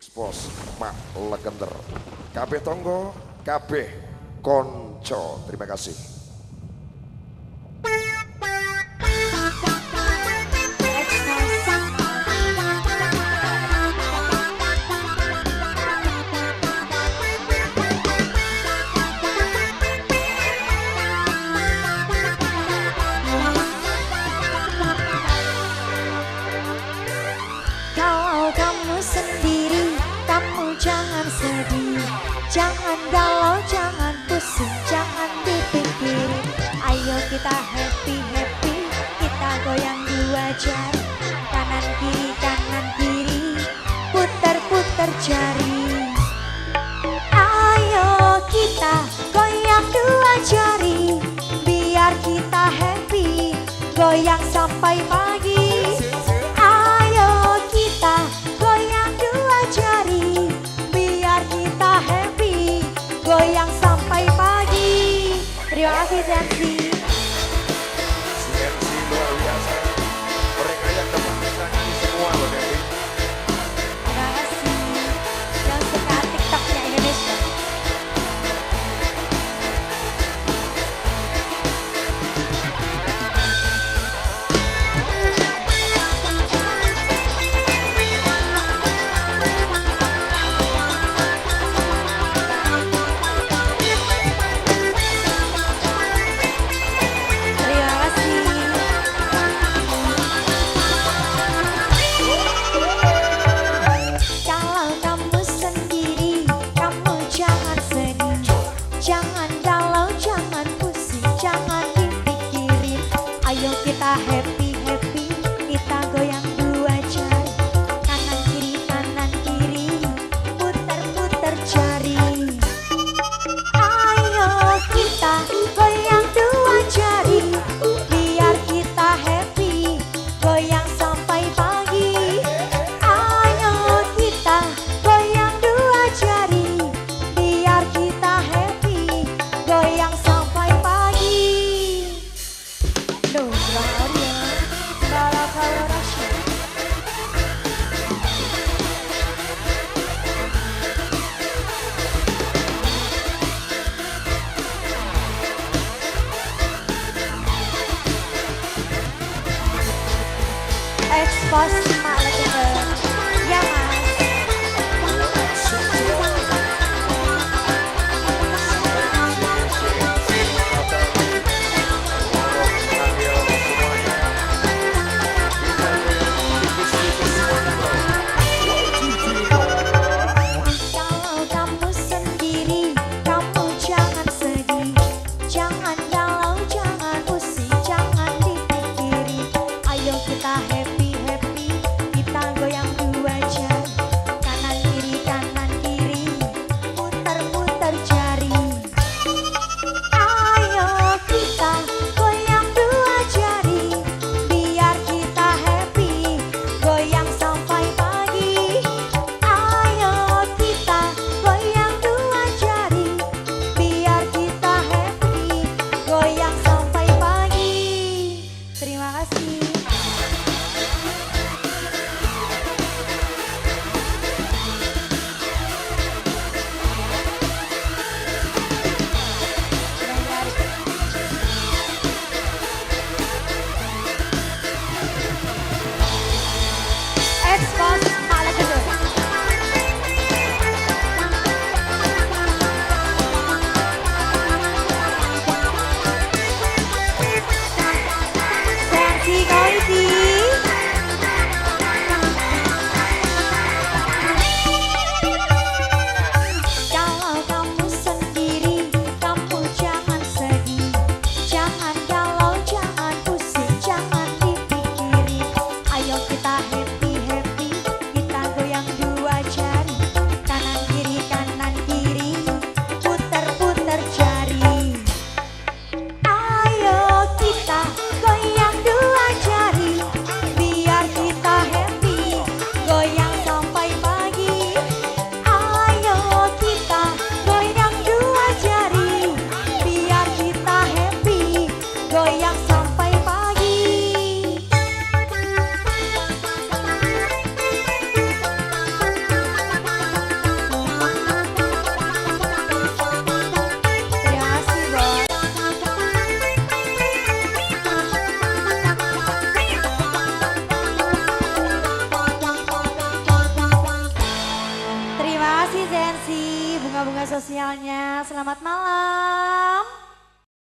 Expose Mak Legender. KB Tonggo, KB Konco. Terima kasih. Jangan sedih, jangan galau, jangan pusing, jangan dipikirin. Ayo kita happy-happy, kita goyang dua jari. Kanan kiri, putar-putar jari. Ayo kita goyang dua jari, biar kita happy, goyang sampai pagi. Ayo kita goyang dua jari, kita happy, goyang sampai pagi. Terima kasih Sensi. Sensi luar biasa. Mereka yang dapat bisa nyanyi semua loh Dewi. Terima kasih yang suka TikToknya Indonesia. Terima kasih Zensi, bunga-bunga sosialnya. Selamat malam.